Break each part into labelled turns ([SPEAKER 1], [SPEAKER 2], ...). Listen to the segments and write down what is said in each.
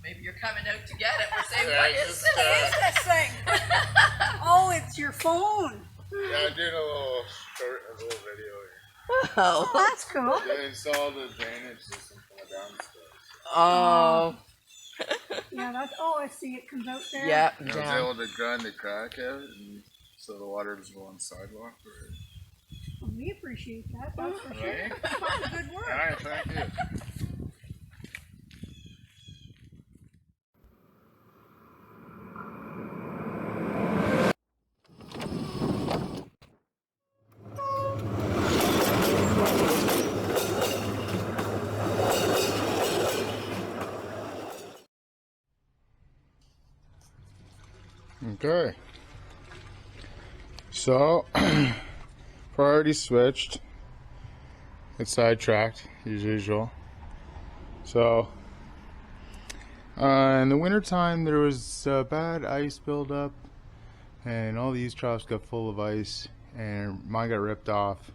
[SPEAKER 1] Maybe you're coming out to get it. We're saying,
[SPEAKER 2] Yeah,
[SPEAKER 1] what is this?
[SPEAKER 3] What is this thing? Oh, it's your phone.
[SPEAKER 2] Yeah, I'm doing a little video here.
[SPEAKER 1] Oh.
[SPEAKER 3] Oh, that's cool.
[SPEAKER 2] They installed the drainage system for the downspouts.
[SPEAKER 1] Oh.
[SPEAKER 3] Yeah, that's, oh, I see it comes out there.
[SPEAKER 1] Yeah,
[SPEAKER 2] I was able to grind the crack out, and so the water doesn't go on the sidewalk.
[SPEAKER 3] Well, we appreciate that. That's for sure.
[SPEAKER 2] Right?
[SPEAKER 3] That's good work.
[SPEAKER 2] Alright, thank you. Okay, so priority switched. It's SideTracked as usual. So in the wintertime there was bad ice buildup and all these troughs got full of ice and mine got ripped off.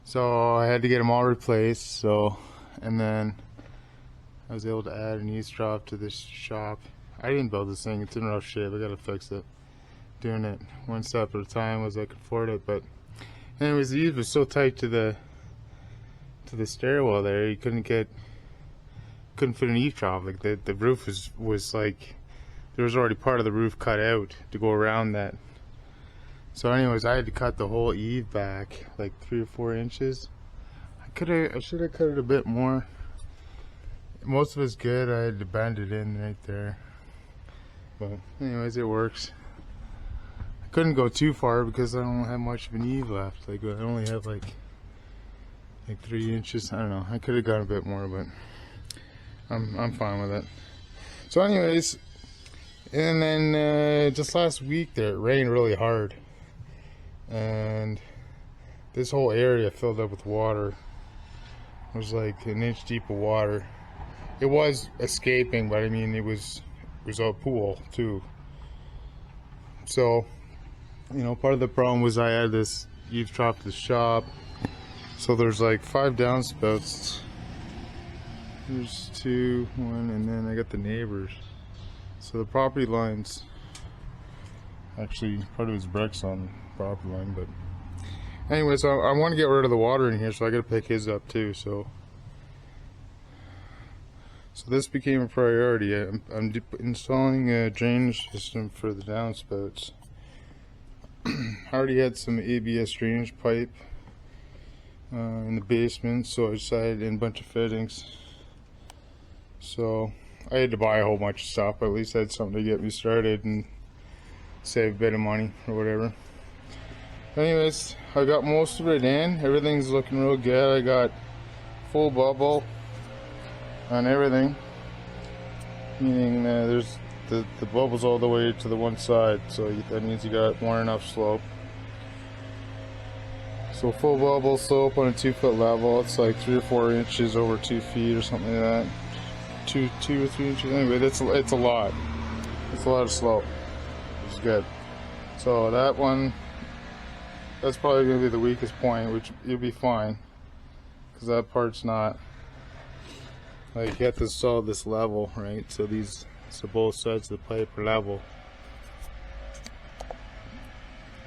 [SPEAKER 2] So I had to get them all replaced. So, and then I was able to add an east trough to this shop. I didn't build this thing, it's in rough shape, I gotta fix it. Doing it one step at a time as I could afford it. But anyways, the eave was so tight to the stairwell there, you couldn't fit an eave trough. Like the roof was like, there was already part of the roof cut out to go around that. So anyways, I had to cut the whole eave back like 3 or 4 inches. I should have cut it a bit more. Most of it's good, I had to bend it in right there. But anyways, it works. I couldn't go too far because I don't have much of an eave left. Like I only have like 3 inches. I don't know. I could have gone a bit more, but I'm fine with it. So anyways, and then just last week there it rained really hard, and this whole area filled up with water. It was like an inch deep of water. It was escaping, but I mean it was a pool too. So, you know, part of the problem was I had this eave trough to the shop. So there's like 5 downspouts. There's 2, 1, and then I got the neighbors. So the property lines, actually part of his bricks on the property line, but anyway, so I want to get rid of the water in here, so I got to pick his up too. So this became a priority. I'm installing a drainage system for the downspouts. I already had some ABS drainage pipe in the basement, so I decided in a bunch of fittings. So I had to buy a whole bunch of stuff, but at least I had something to get me started and save a bit of money or whatever. Anyways, I got most of it in. Everything's looking real good. I got full bubble on everything, meaning there's the bubbles all the way to the one side, so that means you got more than enough slope. So full bubble slope on a 2-foot level, it's like 3 or 4 inches over 2 feet or something like that. 2 or 3 inches. Anyway, it's a lot. It's a lot of slope. It's good. So that one, that's probably going to be the weakest point, which you'll be fine, because that part's not. Like, you have to install this level, right? So both sides of the pipe are level.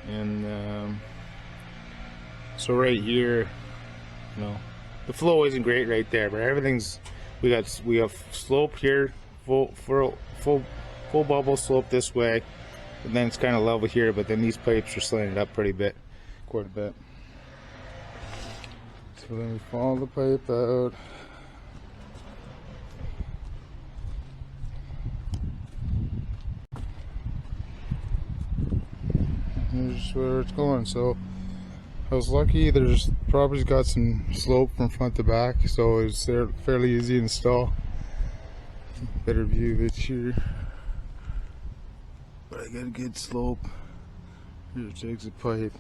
[SPEAKER 2] And so right here, you know, the flow isn't great right there, but everything's, we have slope here, full bubble slope this way, and then it's kind of level here, but then these pipes are slanted up quite a bit. So then we follow the pipe out. Here's where it's going. So I was lucky, there's property's got some slope from front to back, so it's fairly easy to install. Better view of it here, but I got a good slope. Here it takes a pipe,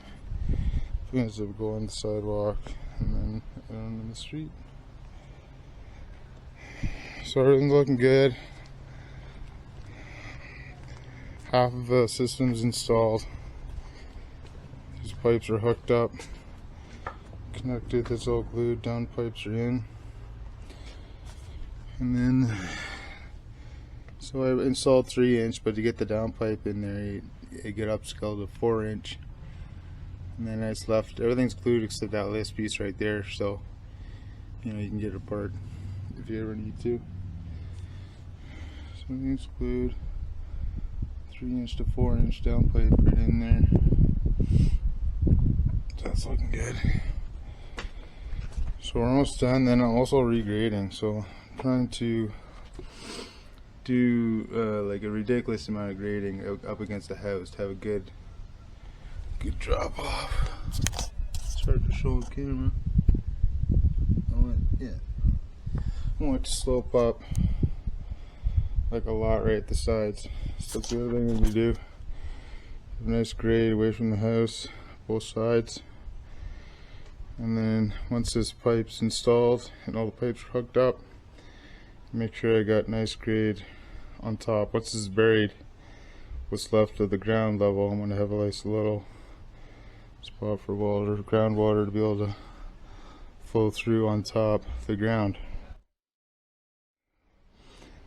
[SPEAKER 2] ends up going the sidewalk and then down in the street. So everything's looking good. Half of the system's installed. These pipes are hooked up, connected, that's all glued down, pipes are in. And then So I installed 3-inch, but to get the downpipe in there, you get upscaled to 4-inch. And then I just left, everything's glued except that last piece right there, so you know you can get it apart if you ever need to. So everything's glued, 3-inch to 4-inch downpipe right in there. So that's looking good. So we're almost done. Then I'm also regrading, so I'm trying to do like a ridiculous amount of grading up against the house to have a good drop off. It's hard to show on camera. I want it to slope up like a lot right at the sides. So that's the other thing we do. Have a nice grade away from the house, both sides. And then once this pipe's installed and all the pipes are hooked up, make sure I got nice grade on top. Once this is buried, what's left of the ground level, I'm going to have a nice little spot for water, groundwater to be able to flow through on top of the ground.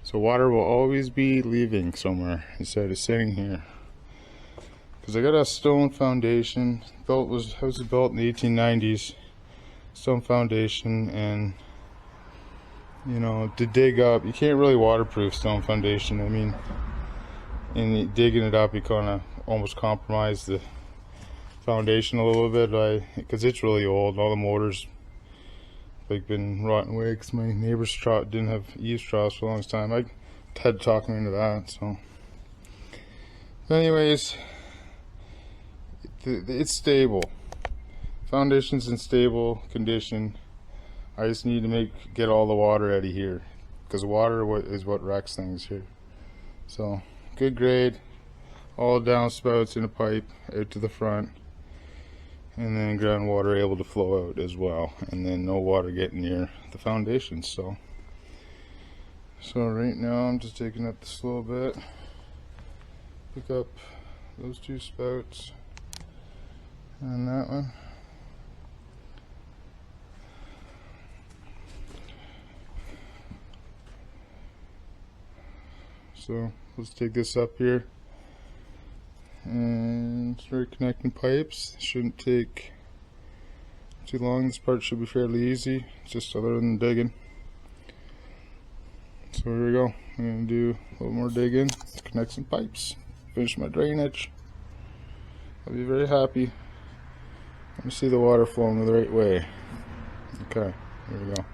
[SPEAKER 2] So water will always be leaving somewhere instead of sitting here. Because I got a stone foundation. House was built in the 1890s. Stone foundation, and you know, to dig up, you can't really waterproof stone foundation. I mean, in digging it up, you kind of almost compromise the foundation a little bit, because it's really old. All the motors like been rotten away because my neighbor's trough didn't have eaves troughs for a long time. I had to talk me into that. So, anyways, it's stable. Foundation's in stable condition. I just need to get all the water out of here, because water is what wrecks things here. So good grade, all downspouts in a pipe out to the front, and then groundwater able to flow out as well, and then no water getting near the foundation. So right now I'm just taking up this little bit, pick up those 2 spouts and that one. So let's take this up here and start connecting pipes. Shouldn't take too long. This part should be fairly easy, just other than digging. So here we go. I'm going to do a little more digging, connect some pipes, finish my drainage. I'll be very happy when I see the water flowing the right way. Okay, here we go.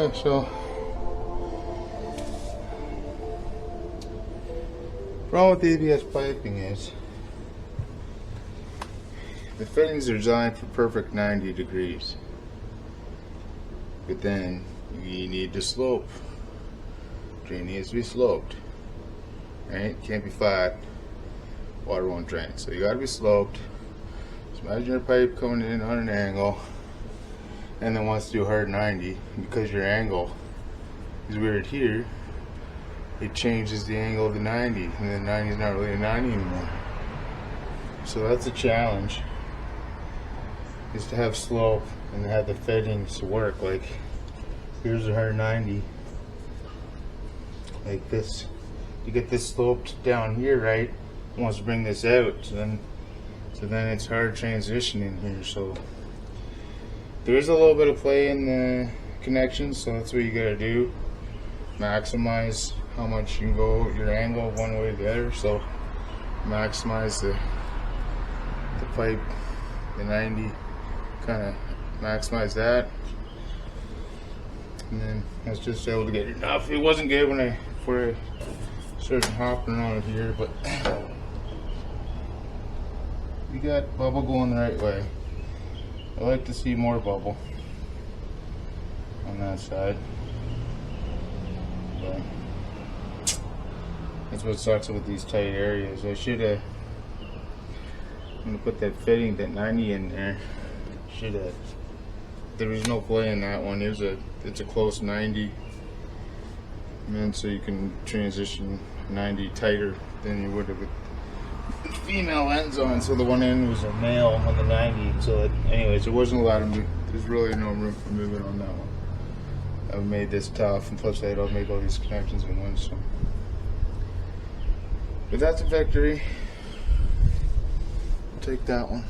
[SPEAKER 2] Alright, so problem with ABS piping is the fittings are designed for perfect 90 degrees, but then you need to slope. Drain needs to be sloped, right? Can't be flat. Water won't drain, so you got to be sloped. So imagine your pipe coming in on an angle, and then wants to do a hard 90. Because your angle is weird here, it changes the angle of the 90, and the 90 is not really a 90 anymore. So that's a challenge, is to have slope and have the fittings to work. Like, here's a hard 90, like this. You get this sloped down here, right? It wants to bring this out, so then it's hard transitioning here. So there is a little bit of play in the connections, so that's what you gotta do. Maximize how much you can go your angle one way or the other. So maximize the pipe, the 90, kind of maximize that, and then I was just able to get enough. It wasn't good before I started hopping on it here, but we got bubble going the right way. I like to see more bubble on that side, but that's what sucks with these tight areas. I should have, I'm gonna put that fitting, that 90 in there. Should have. There was no play in that one. It's a close 90, and so you can transition 90 tighter than you would have with female ends on. So the one end was a male on the 90. So anyways, there wasn't a lot of there's really no room for movement on that one. I've made this tough, and plus I'll make all these connections in one. So, but that's a victory. I'll take that one.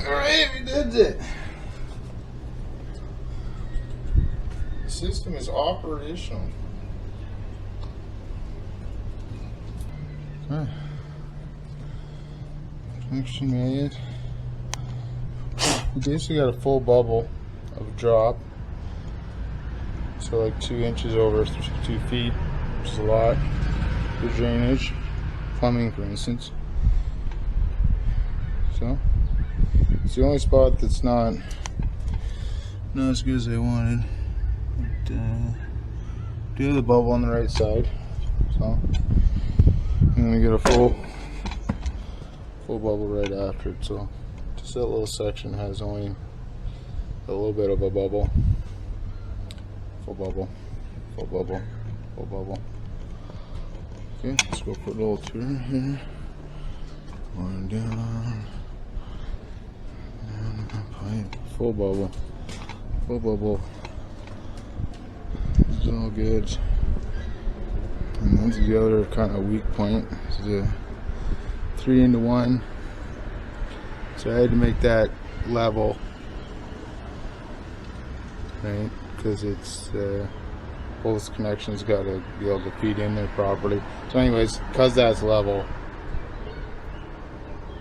[SPEAKER 2] Alright, we did it. The system is operational. Okay. Connection made. We basically got a full bubble of drop. So like 2 inches over 2 feet, which is a lot for drainage, plumbing for instance. So it's the only spot that's not as good as I wanted. But, do the bubble on the right side. So I'm gonna get a full bubble right after it. So just that little section has only a little bit of a bubble. Full bubble, full bubble, full bubble. Okay, let's go put a little turn here. Going down. Full bubble, full bubble. It's all good. And that's the other kind of weak point. This is a 3-into-1. So I had to make that level, right? Because it's both connections got to be able to feed in there properly. So, anyways, because that's level,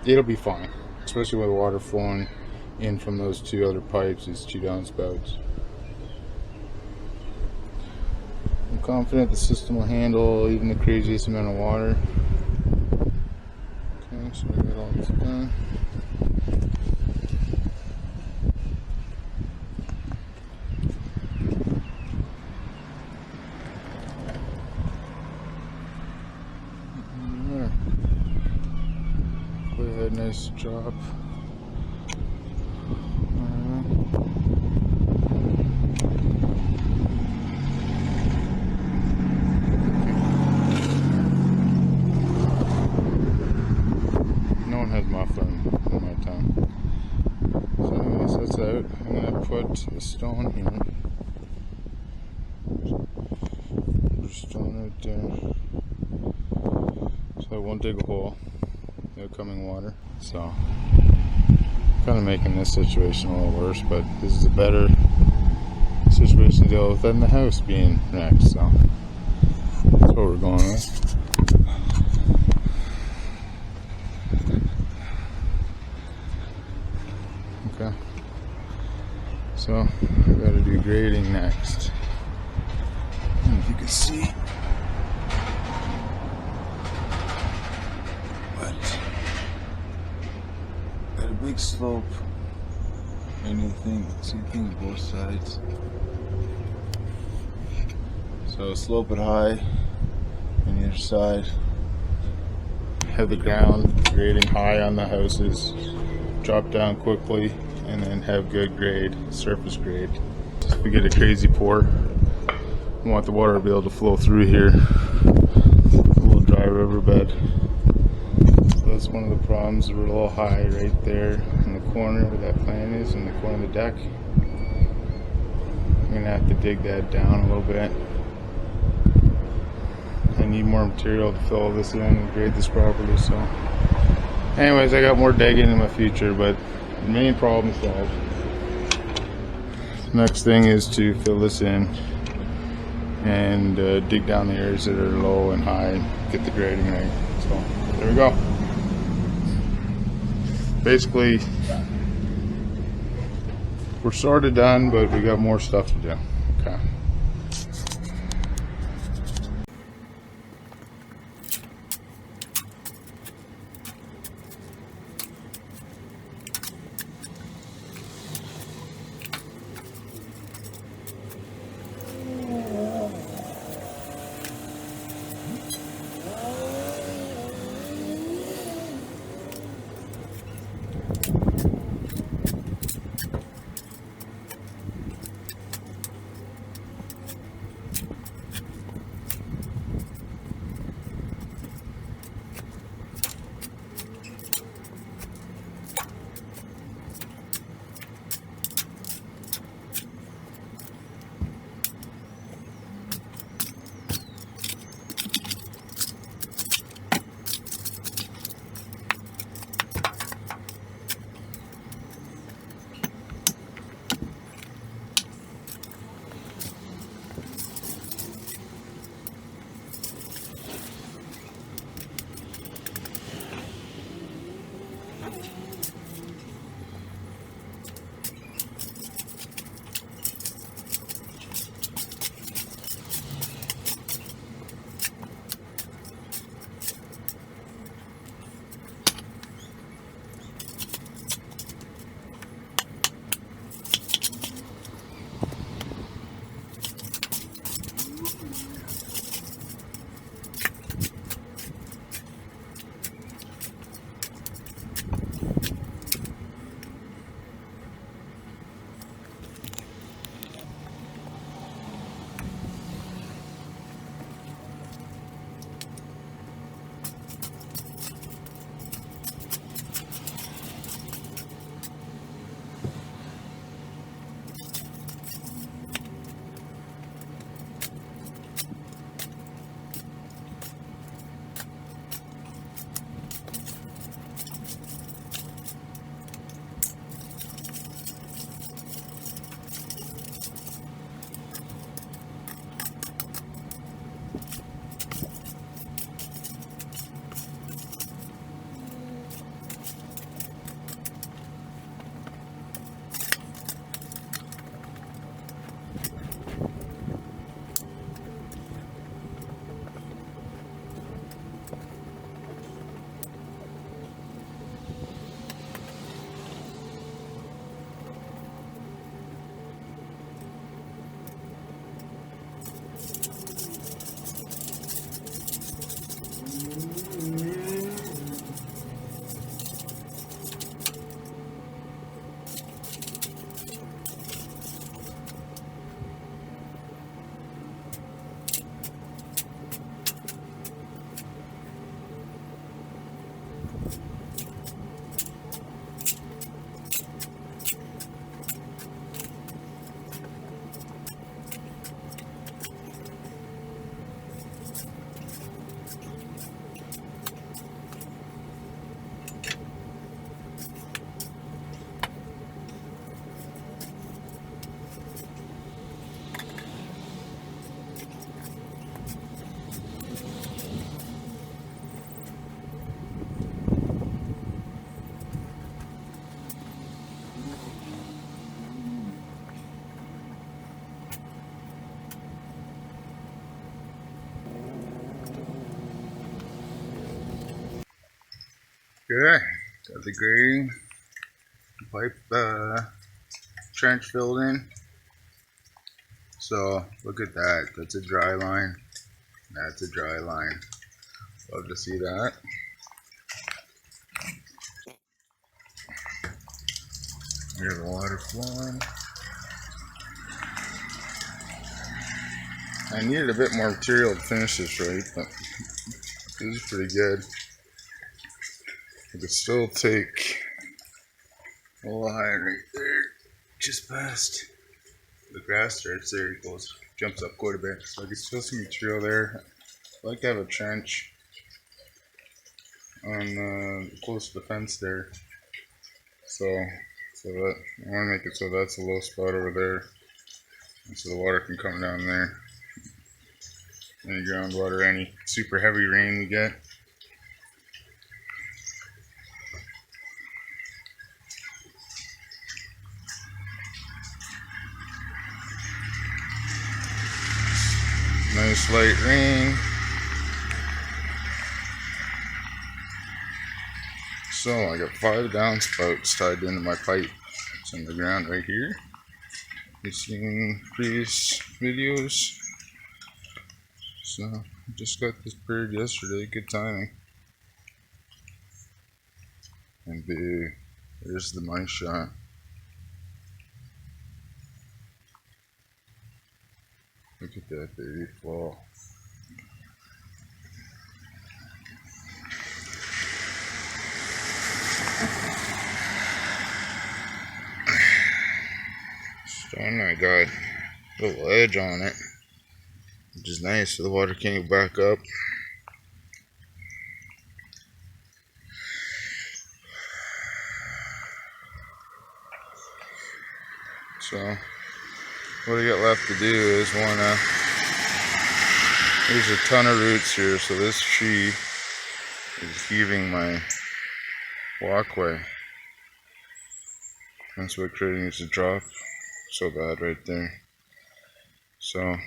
[SPEAKER 2] it'll be fine, especially with water flowing in from those two other pipes, these two downspouts. I'm confident the system will handle even the craziest amount of water. Okay, so I got all this done. Go ahead, nice job. No one has muffin in my town. So anyways, that's out. I'm gonna put a stone here. Put a stone right there. So I won't dig a hole. The outcoming water. So kind of making this situation a little worse, but this is a better situation to deal with than the house being wrecked. So that's what we're going with. Okay, so I gotta do grading next. I don't know if you can see, but got a big slope. See things both sides. So slope it high on either side. Have the ground grading high on the houses. Drop down quickly, and then have good grade, surface grade. If we get a crazy pour, we want the water to be able to flow through here. A little dry riverbed. So that's one of the problems. We're a little high right there in the corner where that plant is, in the corner of the deck. I'm gonna have to dig that down a little bit. I need more material to fill this in and grade this properly. So anyways, I got more digging in my future, but the main problem solved. Next thing is to fill this in and dig down the areas that are low and high and get the grading right. So there we go. Basically, we're sort of done, but we got more stuff to do. Okay. Okay, got the grading pipe trench filled in. So look at that. That's a dry line. That's a dry line. Love to see that. Here's the water flowing. I needed a bit more material to finish this right, but this is pretty good. I could still take a line right there, just past the grass starts there. It goes, jumps up quite a bit, so I could still see material there. I like to have a trench on close to the fence there, so that I want to make it so that's a low spot over there, and so the water can come down there. Any groundwater, any super heavy rain we get. Nice light rain. So I got 5 downspouts tied into my pipe. It's in the ground right here. You've seen previous videos. So I just got this paired yesterday. Good timing. And there's the money shot. Look at that baby fall. Stone, I got a little edge on it, which is nice so the water can't go back up. So what I got left to do is there's a ton of roots here, so this tree is heaving my walkway. That's what creating is a drop so bad right there. So I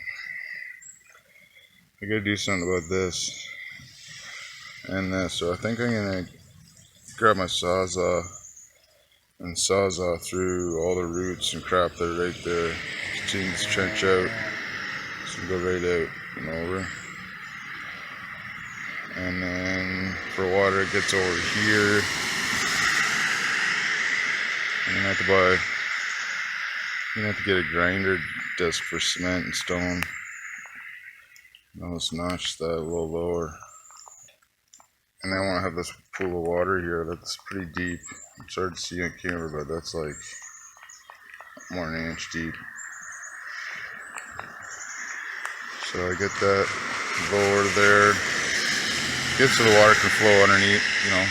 [SPEAKER 2] gotta do something about this and this. So I think I'm gonna grab my sawzall and sawzall through all the roots and crap that are right there. Continue this trench out, so go right out and over. And then for water it gets over here. And you have to get a grinder disc for cement and stone. Now let's notch that a little lower. And I want to have this pool of water here that's pretty deep. It's hard to see on camera, but that's like more than an inch deep. So I get that lower there. Get so the water can flow underneath, you know.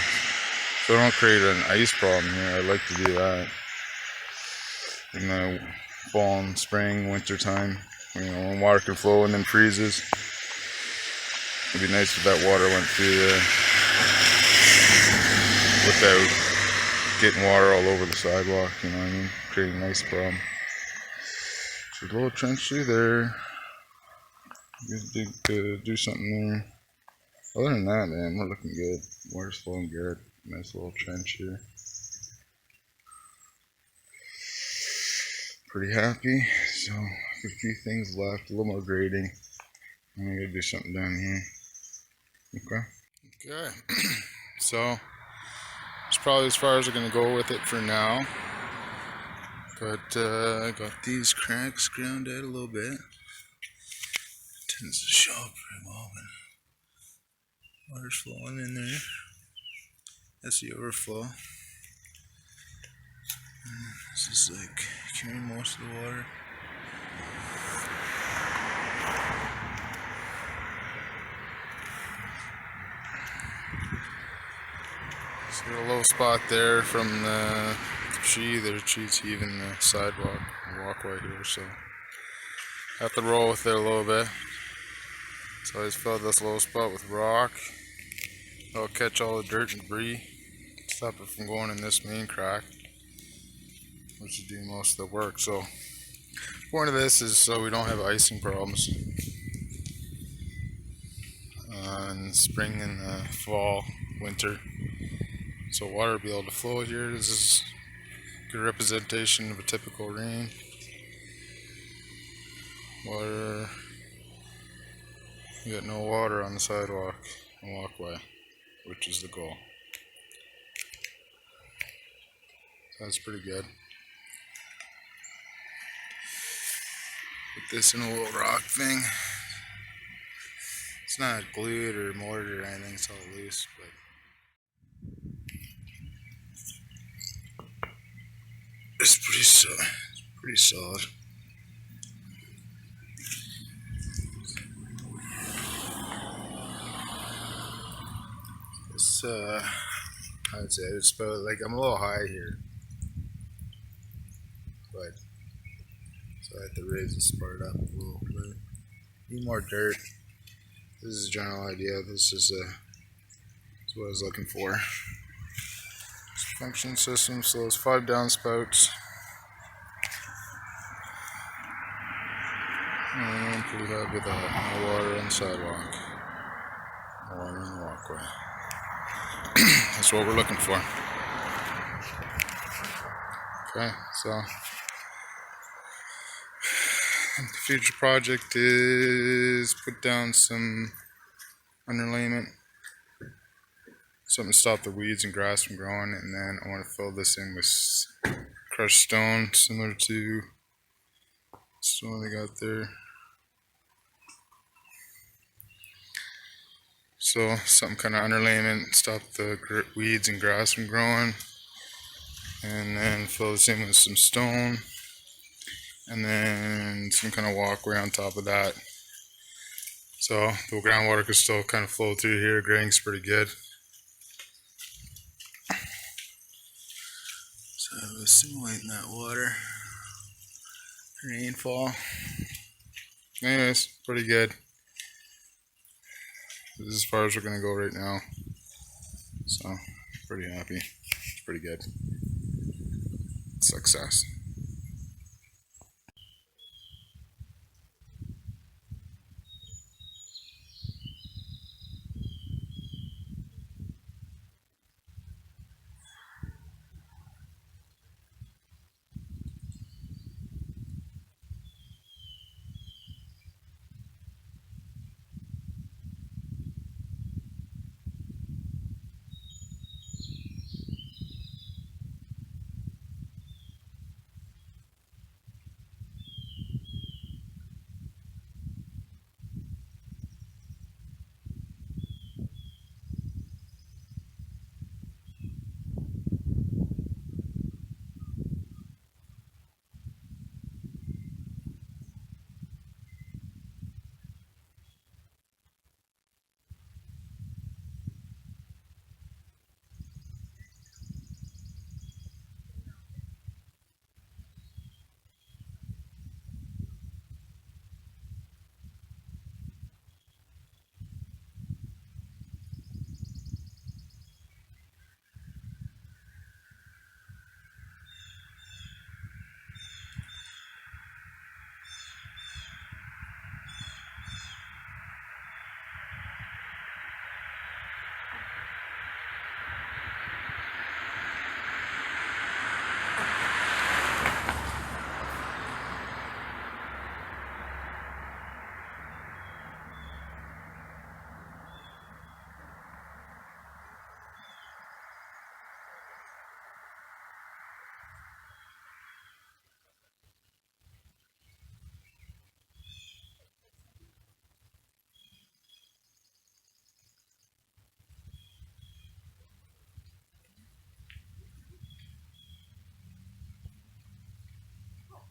[SPEAKER 2] So I don't create an ice problem here. I like to do that in the fall and spring, winter time. You know, when water can flow and then freezes. It'd be nice if that water went through there without getting water all over the sidewalk, you know what I mean? Creating an ice problem. So a little trench through there. Do something there. Other than that, man, we're looking good. Water's flowing good. Nice little trench here. Pretty happy. So a few things left, a little more grading. I'm gonna do something down here. Okay. So it's probably as far as I'm gonna go with it for now. But I got these cracks ground out a little bit. Tends to show up pretty well, but water's flowing in there. That's the overflow. This is like carrying most of the water. So a low spot there from the tree. The tree's heaving the sidewalk, the walkway here, so I have to roll with it a little bit. So I just filled this low spot with rock. It'll catch all the dirt and debris, stop it from going in this main crack, which is doing most of the work. So the point of this is so we don't have icing problems in spring and fall, winter. So water will be able to flow here. This is a good representation of a typical rain. Water. You got no water on the sidewalk and walkway, which is the goal. That's pretty good. Put this in a little rock thing. It's not glued or mortared or anything, it's all loose, but it's pretty solid. It's I'd say it's about like I'm a little high here, but so I have to raise this part up a little bit. Need more dirt. This is a general idea. This is what I was looking for. Function system. So there's 5 downspouts. And I'm pretty happy with that. No water on the sidewalk. No water in the walkway. That's what we're looking for. Okay, so the future project is put down some underlayment, something to stop the weeds and grass from growing, and then I want to fill this in with crushed stone, similar to the stone they got there. So some kind of underlayment, stop the weeds and grass from growing, and then fill this in with some stone, and then some kind of walkway on top of that. So the groundwater could still kind of flow through here. Grading's pretty good. So assimilating that water. Rainfall. Anyways, pretty good. This is as far as we're going to go right now. So, pretty happy. It's pretty good. Success.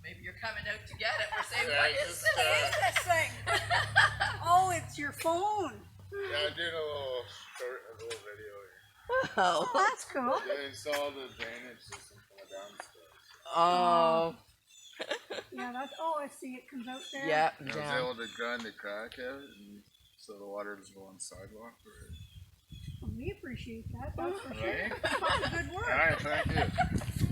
[SPEAKER 1] Maybe you're coming out to get it. We're saying, what is this?
[SPEAKER 3] What is this thing? Oh, it's your phone.
[SPEAKER 2] Yeah, I'm doing a little video here.
[SPEAKER 1] Oh.
[SPEAKER 3] Oh, that's cool.
[SPEAKER 2] They installed the drainage system from the downstairs.
[SPEAKER 1] Oh.
[SPEAKER 3] Yeah, that's. Oh, I see. It comes out there.
[SPEAKER 1] Yeah,
[SPEAKER 2] I was
[SPEAKER 1] down.
[SPEAKER 2] able to grind the crack out, and so the water doesn't go on the sidewalk.
[SPEAKER 3] Well, we appreciate that. That's for
[SPEAKER 2] Right?
[SPEAKER 3] sure. Good work.
[SPEAKER 2] Alright, thank you.